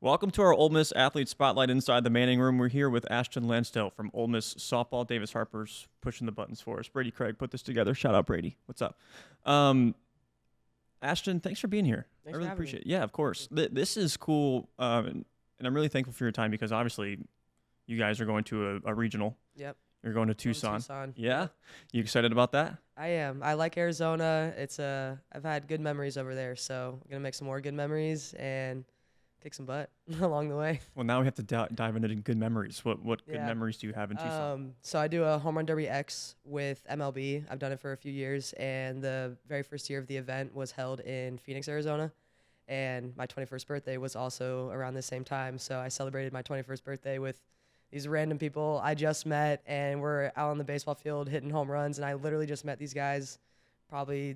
Welcome to our Ole Miss Athlete Spotlight inside the Manning Room. We're here with Ashton Lansdell from Ole Miss Softball. Davis Harper's pushing the buttons for us. Brady Craig put this together. Shout out, Brady. What's up? Ashton, thanks for being here. Thanks I really for having appreciate it. Yeah, of course. This is cool, and I'm really thankful for your time because obviously you guys are going to a regional. Yep. You're going to Going Tucson. Tucson. Yeah? Yep. You excited about that? I am. I like Arizona. I've had good memories over there, so I'm gonna make some more good memories and kick some butt along the way. Well, now we have to dive into good memories. What good Yeah. memories do you have in Tucson? So I do a home run derby X with MLB. I've done it for a few years, and the very first year of the event was held in Phoenix, Arizona. And my 21st birthday was also around the same time, so I celebrated my 21st birthday with these random people I just met, and we're out on the baseball field hitting home runs, and I literally just met these guys probably,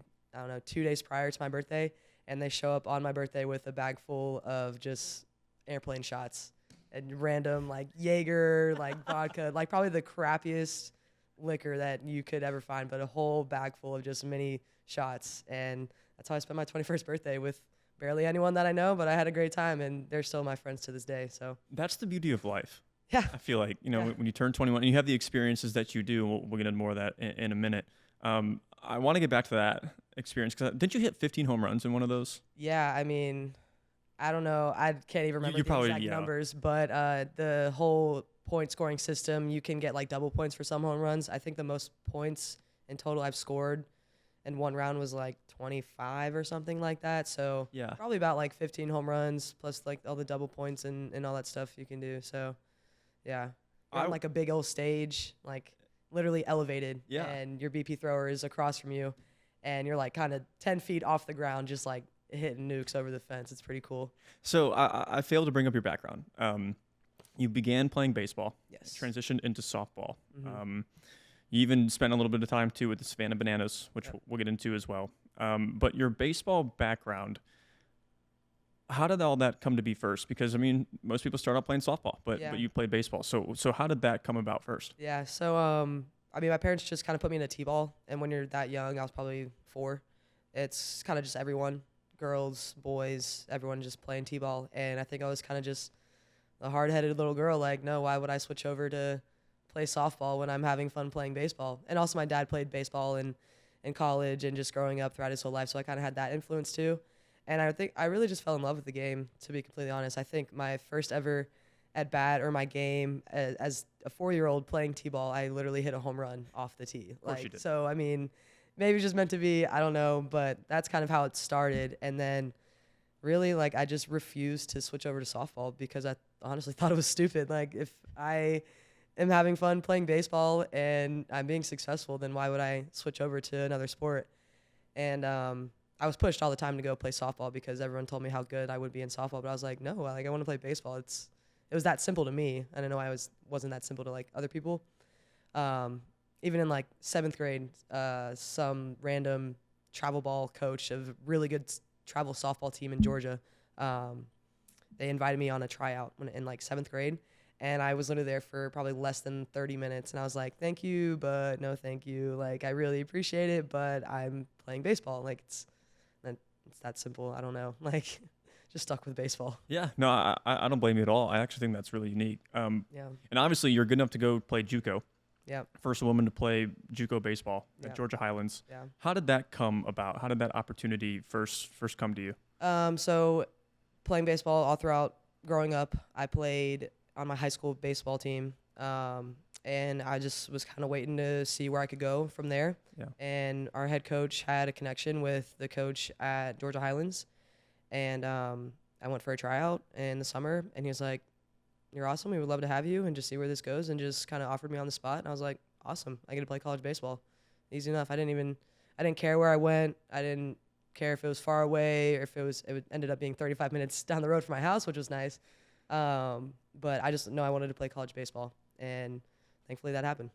2 days prior to my birthday, and they show up on my birthday with a bag full of just airplane shots and random, like, Jaeger, like, vodka, like, probably the crappiest liquor that you could ever find, but a whole bag full of just mini shots, and that's how I spent my 21st birthday with barely anyone that I know, but I had a great time, and they're still my friends to this day, so. That's the beauty of life. Yeah. I feel like, Yeah. when you turn 21 and you have the experiences that you do, we'll get into more of that in a minute. I want to get back to that experience because didn't you hit 15 home runs in one of those? Yeah, I mean, I don't know. I can't even remember You the probably, exact yeah. numbers, but the whole point scoring system, you can get like double points for some home runs. I think the most points in total I've scored in one round was like 25 or something like that. So Yeah. probably about like 15 home runs plus like all the double points and all that stuff you can do. So yeah, you're on like a big old stage, like literally elevated, Yeah. and your BP thrower is across from you, and you're like kind of 10 feet off the ground, just like hitting nukes over the fence. It's pretty cool. So I failed to bring up your background. You began playing baseball. Yes. Transitioned into softball. Mm-hmm. You even spent a little bit of time too with the Savannah Bananas, which we'll get into as well. But your baseball background, how did all that come to be first? Because I mean, most people start out playing softball, but you played baseball. So how did that come about first? Yeah. So I mean, my parents just kind of put me in a t-ball, and when you're that young, I was probably 4. It's kind of just everyone, girls, boys, everyone just playing t-ball, and I think I was kind of just a hard-headed little girl. Like, no, why would I switch over to play softball when I'm having fun playing baseball? And also, my dad played baseball in college and just growing up throughout his whole life, so I kind of had that influence too. And I think I really just fell in love with the game, to be completely honest. I think my first ever at bat or my game as a 4-year-old playing t-ball, I literally hit a home run off the tee. Of course you did. So I mean, maybe it's just meant to be, I don't know, but that's kind of how it started. And then really, like, I just refused to switch over to softball because I honestly thought it was stupid. Like, if I am having fun playing baseball and I'm being successful, then why would I switch over to another sport? And I was pushed all the time to go play softball because everyone told me how good I would be in softball, but I was like, no, like, I want to play baseball. It was that simple to me. I don't know why it wasn't that simple to like other people. Even in like 7th grade, some random travel ball coach of a really good travel softball team in Georgia, they invited me on a tryout in like 7th grade, and I was literally there for probably less than 30 minutes, and I was like, thank you, but no thank you. Like, I really appreciate it, but I'm playing baseball. Like, it's that simple. I don't know. Like, just stuck with baseball. Yeah, no, I don't blame you at all. I actually think that's really unique. Yeah. And obviously, you're good enough to go play JUCO. Yeah. First woman to play JUCO baseball Yeah. at Georgia Highlands. Yeah. How did that come about? How did that opportunity first come to you? So playing baseball all throughout growing up, I played on my high school baseball team. And I just was kind of waiting to see where I could go from there. Yeah. And our head coach had a connection with the coach at Georgia Highlands. And I went for a tryout in the summer, and he was like, you're awesome. We would love to have you and just see where this goes, and just kind of offered me on the spot. And I was like, awesome. I get to play college baseball. Easy enough. I didn't care where I went. I didn't care if it was far away or if it ended up being 35 minutes down the road from my house, which was nice. But I just know I wanted to play college baseball, and thankfully that happened.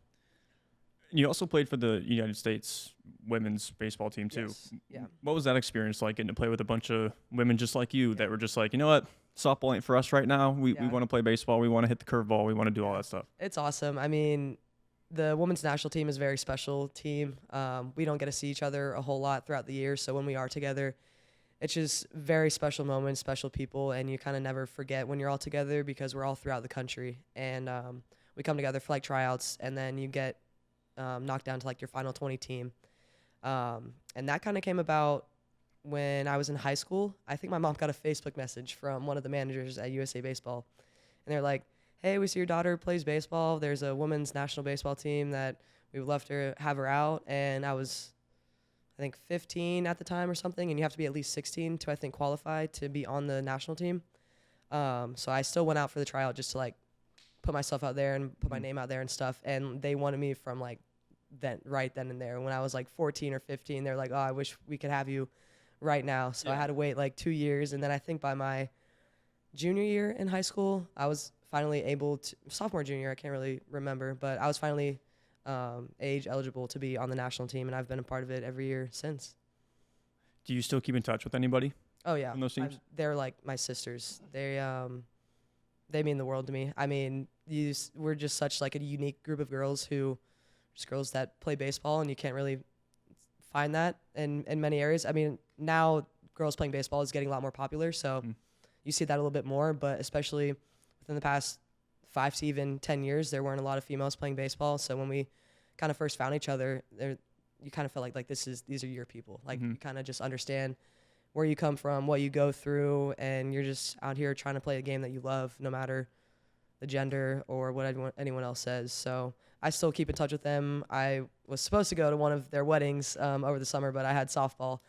You also played for the United States women's baseball team too. Yes. Yeah. What was that experience like, getting to play with a bunch of women just like you that were just like, you know what, softball ain't for us right now. We want to play baseball. We want to hit the curveball. We want to do all that stuff. It's awesome. I mean, the women's national team is a very special team. We don't get to see each other a whole lot throughout the year, so when we are together, it's just very special moments, special people, and you kind of never forget when you're all together because we're all throughout the country, and we come together for like tryouts, and then you get knocked down to like your final 20 team, and that kind of came about when I was in high school. I think my mom got a Facebook message from one of the managers at USA Baseball, and they're like, "Hey, we see your daughter plays baseball. There's a women's national baseball team that we would love to have her out." And I was, I think, 15 at the time or something, and you have to be at least 16 to, I think, qualify to be on the national team. So I still went out for the tryout just to like put myself out there and put my name out there and stuff. And they wanted me from like right then and there. When I was like 14 or 15, they're like, "Oh, I wish we could have you right now." So I had to wait like 2 years, and then I think by my junior year in high school, I was finally able to, sophomore, junior, I can't really remember, but I was finally age eligible to be on the national team, and I've been a part of it every year since. Do you still keep in touch with anybody Oh yeah, from those teams? they're like my sisters. They mean the world to me. I mean, we're just such like a unique group of girls who, just girls that play baseball, and you can't really find that in many areas. I mean, now girls playing baseball is getting a lot more popular, so you see that a little bit more, but especially within the past 5 to even 10 years, there weren't a lot of females playing baseball. So when we kind of first found each other, you kind of felt like these are your people. Like you kind of just understand where you come from, what you go through, and you're just out here trying to play a game that you love, no matter the gender or what anyone else says. So I still keep in touch with them. I was supposed to go to one of their weddings over the summer, but I had softball.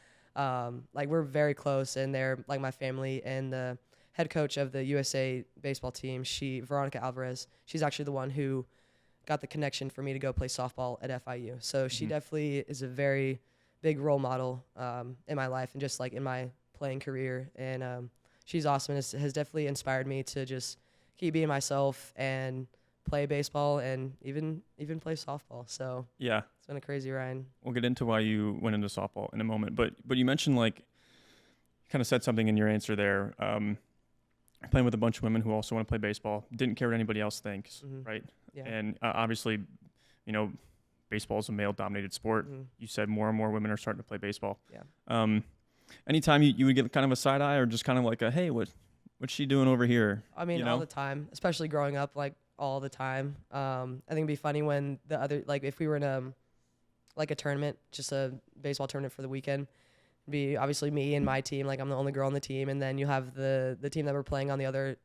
Like we're very close, and they're like my family. And the head coach of the USA baseball team, Veronica Alvarez, she's actually the one who got the connection for me to go play softball at FIU. So she definitely is a very big role model in my life and just like in my playing career. And she's awesome and has definitely inspired me to just keep being myself and play baseball and even play softball. So Yeah, it's been a crazy ride. we'll get into why you went into softball in a moment. But you mentioned like, kind of said something in your answer there. Playing with a bunch of women who also want to play baseball, didn't care what anybody else thinks, right? Yeah. And obviously, you know, baseball is a male-dominated sport. You said more and more women are starting to play baseball. Yeah. Anytime you would get kind of a side eye or just kind of like a, "Hey, what's she doing over here?" I mean, you know? all the time, especially growing up, like all the time. I think it'd be funny when the other, like if we were in a tournament, just a baseball tournament for the weekend, it'd be obviously me and my team, like I'm the only girl on the team, and then you have the team that we're playing on the other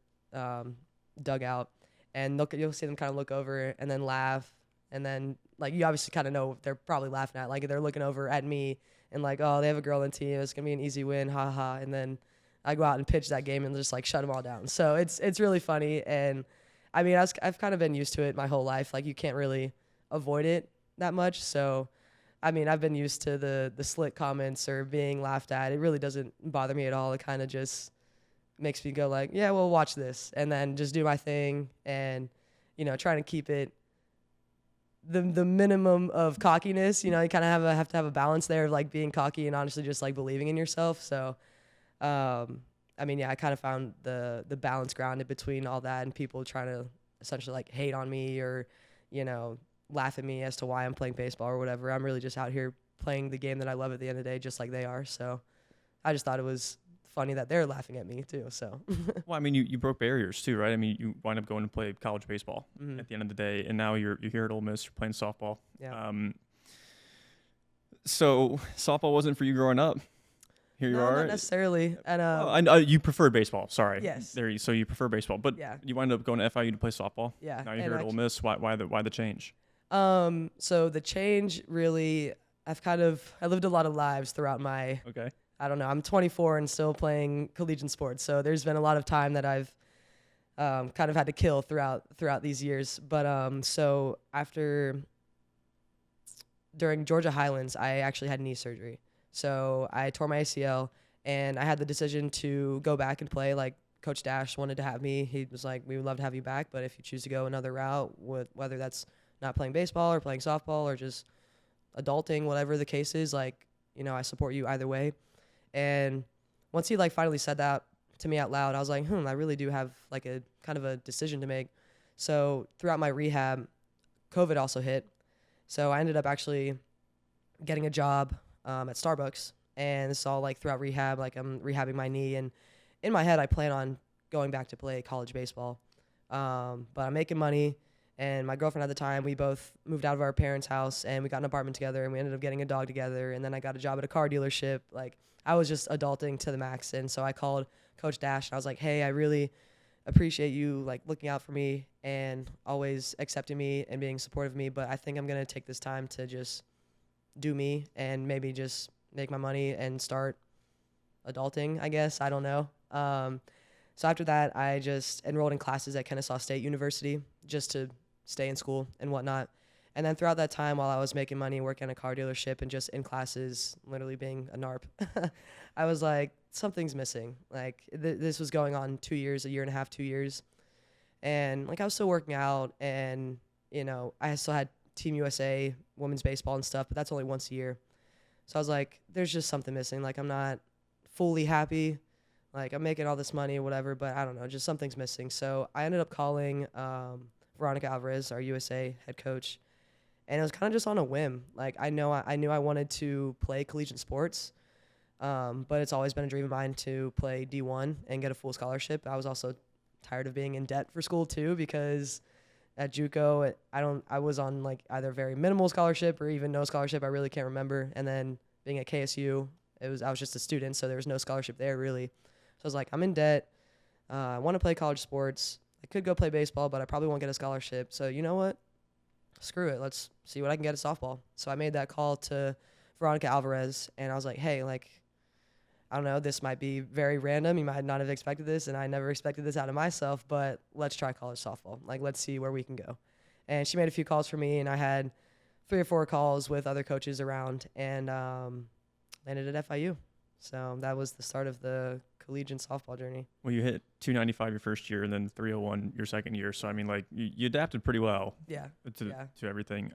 dugout, and you'll see them kind of look over and then laugh, and then like you obviously kind of know they're probably laughing at, like they're looking over at me and like, "Oh, they have a girl on the team, it's gonna be an easy win, ha ha," and then I go out and pitch that game and just like shut them all down. So it's really funny, and I mean I've kind of been used to it my whole life. Like you can't really avoid it that much. So I mean I've been used to the slick comments or being laughed at. It really doesn't bother me at all. It kind of just makes me go like, "Yeah, well, watch this," and then just do my thing and trying to keep it the minimum of cockiness. You kind of have to have a balance there of like being cocky and honestly just like believing in yourself. So I mean, yeah, I kind of found the balance grounded between all that and people trying to essentially like hate on me or, laugh at me as to why I'm playing baseball or whatever. I'm really just out here playing the game that I love at the end of the day, just like they are. So I just thought it was funny that they're laughing at me too. So Well, I mean, you broke barriers too, right? I mean, you wind up going to play college baseball Mhm. at the end of the day, and now you're here at Ole Miss, you're playing softball. Yeah. So softball wasn't for you growing up. Here you No, are. not necessarily. And Oh, I know you preferred baseball. Sorry. Yes. So you prefer baseball, but Yeah. you wind up going to FIU to play softball. Yeah. Now you're and here at Ole Miss. Why the change? So the change really, I lived a lot of lives throughout my, Okay. I don't know, I'm 24 and still playing collegiate sports. So there's been a lot of time that I've kind of had to kill throughout these years. But so during Georgia Highlands, I actually had knee surgery. So I tore my ACL, and I had the decision to go back and play. Like Coach Dash wanted to have me. He was like, "We would love to have you back, but if you choose to go another route, whether that's not playing baseball or playing softball or just adulting, whatever the case is, like, I support you either way." And once he like finally said that to me out loud, I was like, I really do have like a kind of a decision to make. So throughout my rehab, COVID also hit. So I ended up actually getting a job at Starbucks and it's all like throughout rehab. Like I'm rehabbing my knee, and in my head, I plan on going back to play college baseball. But I'm making money, and my girlfriend at the time, we both moved out of our parents' house, and we got an apartment together, and we ended up getting a dog together. And then I got a job at a car dealership. Like I was just adulting to the max, and so I called Coach Dash, and I was like, "Hey, I really appreciate you like looking out for me and always accepting me and being supportive of me, but I think I'm gonna take this time to just do me and maybe just make my money and start adulting, I guess. I don't know." So after that, I just enrolled in classes at Kennesaw State University just to stay in school and whatnot. And then throughout that time, while I was making money, working at a car dealership and just in classes, literally being a NARP, I was like, something's missing. Like this was going on 2 years, a year and a half, 2 years. And like I was still working out, and, you know, I still had Team USA, women's baseball and stuff, but that's only once a year. So I was like, there's just something missing. Like I'm not fully happy. Like I'm making all this money or whatever, but I don't know, just something's missing. So I ended up calling Veronica Alvarez, our USA head coach, and it was kind of just on a whim. Like I knew I wanted to play collegiate sports, but it's always been a dream of mine to play D1 and get a full scholarship. I was also tired of being in debt for school too, because at JUCO I was on like either very minimal scholarship or even no scholarship. I really can't remember. And then being at KSU, I was just a student, so there was no scholarship there really. So I was like, I'm in debt. I want to play college sports. I could go play baseball, but I probably won't get a scholarship. So you know what? Screw it. Let's see what I can get at softball. So I made that call to Veronica Alvarez, and I was like, hey, like, I don't know, this might be very random. You might not have expected this, and I never expected this out of myself, but let's try college softball. Like, let's see where we can go. And she made a few calls for me, and I had 3 or 4 calls with other coaches around, and landed at FIU. So that was the start of the collegiate softball journey. Well, you hit 295 your first year and then 301 your second year. So, I mean, like, you adapted pretty well to everything.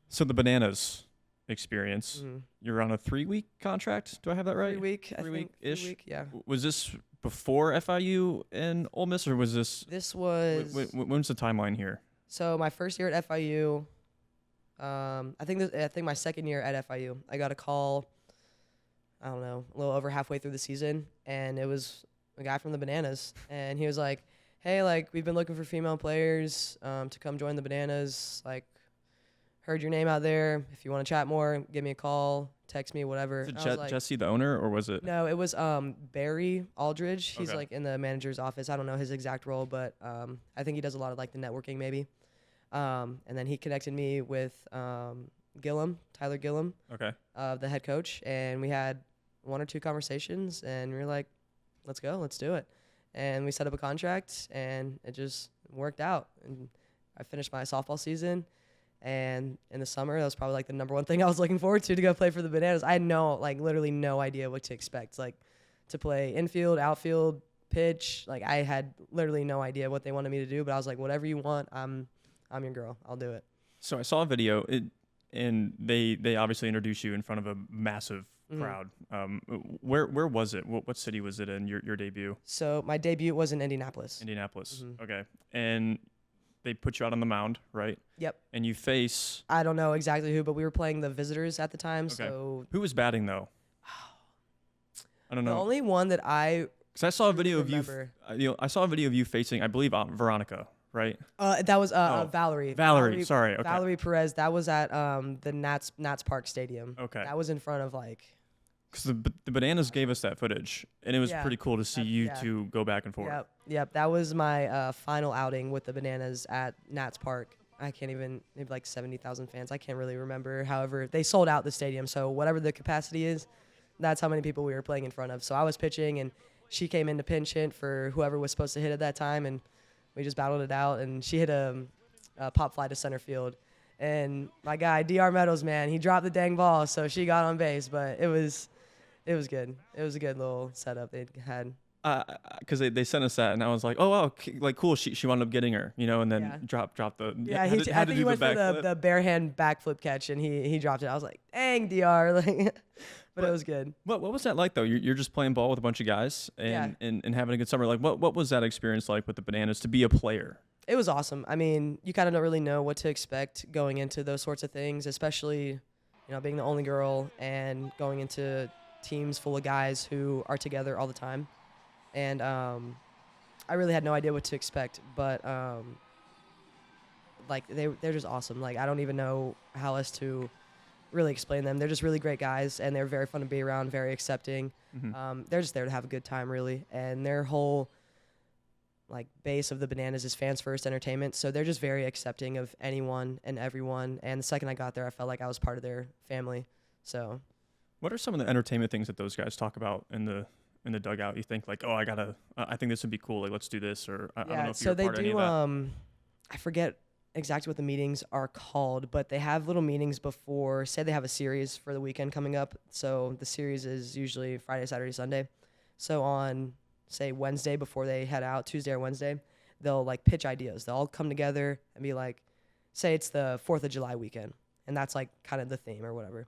So the Bananas experience, you're on a 3-week contract. Do I have that right? 3-week, I think. 3-week-ish? 3-week, yeah. Was this before FIU and Ole Miss, or was this? This was. When's the timeline here? So my first year at FIU, I think my second year at FIU, I got a call, I don't know, a little over halfway through the season, and it was a guy from the Bananas, and he was like, hey, like, we've been looking for female players to come join the Bananas, like, heard your name out there. If you want to chat more, give me a call, text me, whatever. Is it Jesse, the owner, or was it? No, it was Barry Aldridge. He's like in the manager's office. I don't know his exact role, but I think he does a lot of like the networking maybe. And then he connected me with Tyler Gillum, the head coach, and we had 1 or 2 conversations, and we were like, let's go, let's do it. And we set up a contract, and it just worked out. And I finished my softball season. And in the summer, that was probably like the number one thing I was looking forward to go play for the Bananas. I had literally no idea what to expect, like to play infield, outfield, pitch. Like I had literally no idea what they wanted me to do, but I was like, whatever you want, I'm your girl. I'll do it. So I saw a video, and they obviously introduced you in front of a massive crowd. Where was it? What city was it in, your debut? So my debut was in Indianapolis. Okay. And they put you out on the mound, right? Yep. And you face... I don't know exactly who, but we were playing the visitors at the time. Okay. So who was batting, though? I don't know. The only one that because I saw a video of you. I saw a video of you facing, I believe, Veronica, right? That was Valerie. Valerie, sorry. Okay. Valerie Perez. That was at the Nats Park Stadium. Okay. That was in front of like... Because the Bananas gave us that footage, and it was pretty cool to see you two go back and forth. Yep. That was my final outing with the Bananas at Nats Park. I can't even, maybe like 70,000 fans. I can't really remember. However, they sold out the stadium, so whatever the capacity is, that's how many people we were playing in front of. So I was pitching, and she came in to pinch hit for whoever was supposed to hit at that time, and we just battled it out, and she hit a pop fly to center field. And my guy, DR Meadows, man, he dropped the dang ball, so she got on base, but it was good. It was a good little setup they had. Because they sent us that, and I was like, oh, wow, like, cool. She wound up getting her, and then dropped the... Yeah, I think he went for the bare hand backflip catch, and he dropped it. I was like, dang, DR. But it was good. What was that like, though? You're just playing ball with a bunch of guys and having a good summer. Like, what was that experience like with the Bananas to be a player? It was awesome. I mean, you kind of don't really know what to expect going into those sorts of things, especially being the only girl and going into teams full of guys who are together all the time. And I really had no idea what to expect, but like they're just awesome. Like I don't even know how else to really explain them. They're just really great guys, and they're very fun to be around, very accepting. They're just there to have a good time, really. And their whole like base of the Bananas is fans first entertainment, so they're just very accepting of anyone and everyone. And the second I got there, I felt like I was part of their family. So, What are some of the entertainment things that those guys talk about in the dugout? You think like, oh, I think this would be cool. Like, let's do this, or I don't know if so you're they part of any do. of that. I forget exactly what the meetings are called, but they have little meetings before. Say they have a series for the weekend coming up. So the series is usually Friday, Saturday, Sunday. So on say Wednesday before they head out, Tuesday or Wednesday, they'll like pitch ideas. They'll all come together and be like, say it's the 4th of July weekend, and that's like kind of the theme or whatever.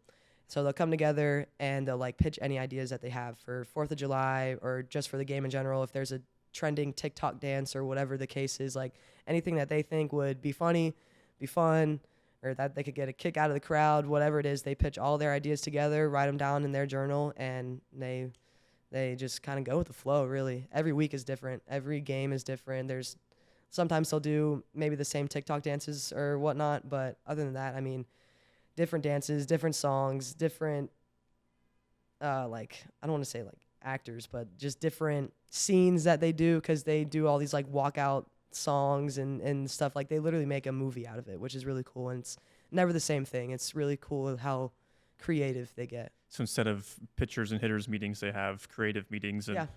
So they'll come together and they'll like pitch any ideas that they have for 4th of July or just for the game in general. If there's a trending TikTok dance or whatever the case is, like anything that they think would be funny, be fun, or that they could get a kick out of the crowd, whatever it is, they pitch all their ideas together, write them down in their journal, and they just kind of go with the flow, really. Every week is different. Every game is different. There's sometimes they'll do maybe the same TikTok dances or whatnot, but other than that, I mean, different dances, different songs, different, like, I don't want to say like actors, but just different scenes that they do because they do all these like walkout songs and stuff. Like they literally make a movie out of it, which is really cool. And it's never the same thing. It's really cool how creative they get. So instead of pitchers and hitters meetings, they have creative meetings and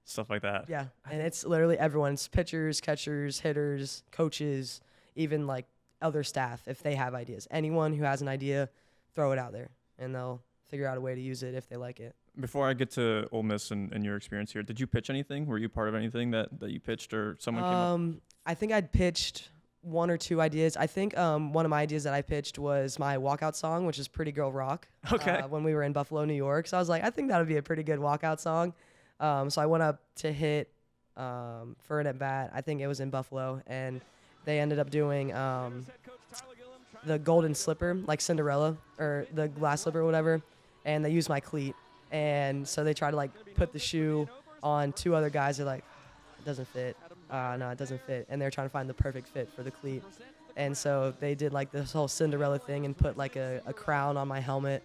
stuff like that. Yeah, and it's literally everyone. It's pitchers, catchers, hitters, coaches, even like other staff if they have ideas. Anyone who has an idea, throw it out there, and they'll figure out a way to use it if they like it. Before I get to Ole Miss and your experience here, did you pitch anything? Were you part of anything that you pitched or someone came up? I think I'd pitched one or two ideas. I think one of my ideas that I pitched was my walkout song, which is Pretty Girl Rock. Okay. When we were in Buffalo, New York. So I was like, I think that would be a pretty good walkout song. So I went up to hit for an at-bat. I think it was in Buffalo. And they ended up doing the golden slipper, like Cinderella, or the glass slipper or whatever. And they used my cleat. And so they tried to, like, put the shoe on two other guys. They're like, it doesn't fit. No, it doesn't fit. And they're trying to find the perfect fit for the cleat. And so they did like this whole Cinderella thing and put like a crown on my helmet.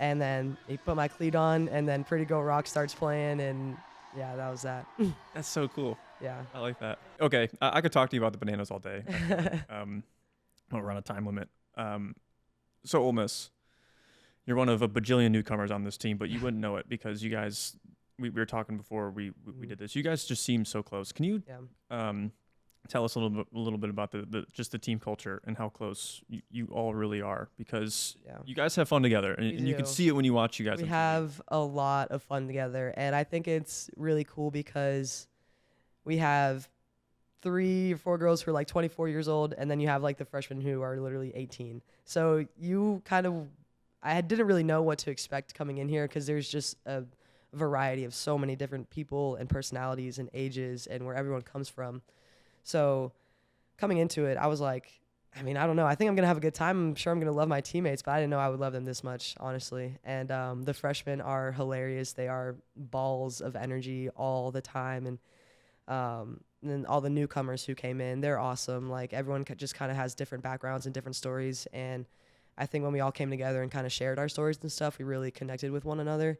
And then he put my cleat on, and then Pretty Girl Rock starts playing. And yeah, that was that. That's so cool. Yeah. I like that. Okay. I could talk to you about the Bananas all day. We're on a time limit. So Ole Miss, you're one of a bajillion newcomers on this team, but you wouldn't know it because you guys, we were talking before we did this. You guys just seem so close. Can you tell us a little bit about just the team culture and how close you all really are? Because you guys have fun together, and you can see it when you watch you guys. We have a lot of fun together, and I think it's really cool because we have 3 or 4 girls who are like 24 years old, and then you have like the freshmen who are literally 18. So you kind of, I didn't really know what to expect coming in here because there's just a variety of so many different people and personalities and ages and where everyone comes from. So coming into it, I was like, I mean, I don't know. I think I'm going to have a good time. I'm sure I'm going to love my teammates, but I didn't know I would love them this much, honestly. And the freshmen are hilarious. They are balls of energy all the time. And then all the newcomers who came in, they're awesome. Like everyone just kind of has different backgrounds and different stories. And I think when we all came together and kind of shared our stories and stuff, we really connected with one another.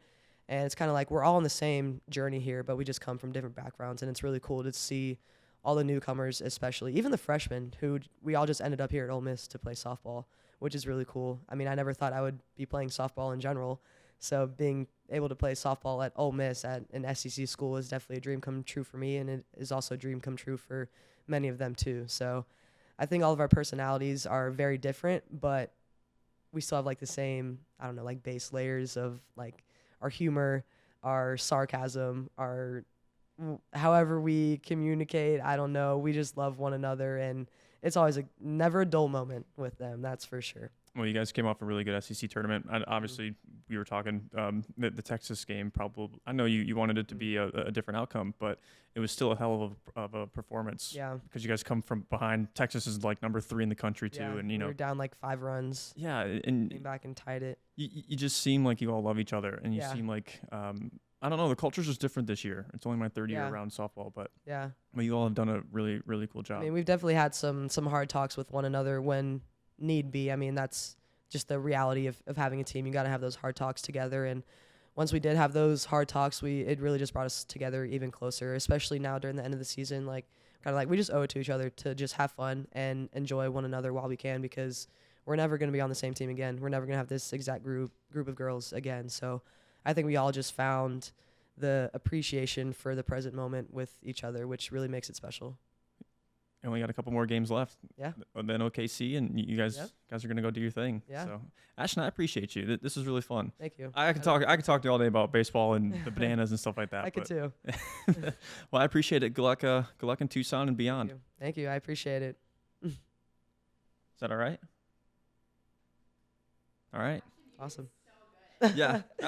And it's kind of like we're all on the same journey here, but we just come from different backgrounds. And it's really cool to see all the newcomers, especially, even the freshmen, who we all just ended up here at Ole Miss to play softball, which is really cool. I mean, I never thought I would be playing softball in general. So being able to play softball at Ole Miss at an SEC school is definitely a dream come true for me, and it is also a dream come true for many of them too. So I think all of our personalities are very different, but we still have like the same, I don't know, like base layers of like our humor, our sarcasm, our however we communicate. I don't know. We just love one another, and it's always never a dull moment with them. That's for sure. Well, you guys came off a really good SEC tournament. And obviously, we were talking the Texas game. Probably, I know you wanted it to be a different outcome, but it was still a hell of a performance. Yeah. Because you guys come from behind. Texas is like number 3 in the country too, Yeah, and we were down like 5 runs. Yeah, Came and back and tied it. you just seem like you all love each other, and you Yeah. seem like I don't know. The culture's just different this year. It's only my third year Yeah. around softball, but Yeah. you all have done a really really cool job. I mean, we've definitely had some hard talks with one another when need be. I mean, that's just the reality of having a team. You got to have those hard talks together. And once we did have those hard talks, it really just brought us together even closer, especially now during the end of the season. Like, kind of like we just owe it to each other to just have fun and enjoy one another while we can, because we're never going to be on the same team again. We're never going to have this exact group of girls again. So I think we all just found the appreciation for the present moment with each other, which really makes it special. Only got a couple more games left. Yeah. And then OKC, and you guys are gonna go do your thing. Yeah. So, Ashton, I appreciate you. This is really fun. Thank you. I could talk to you all day about baseball and the bananas and stuff like that. I could too. Well, I appreciate it. Good luck in Tucson and beyond. Thank you. I appreciate it. Is that all right? All right. Awesome. Yeah.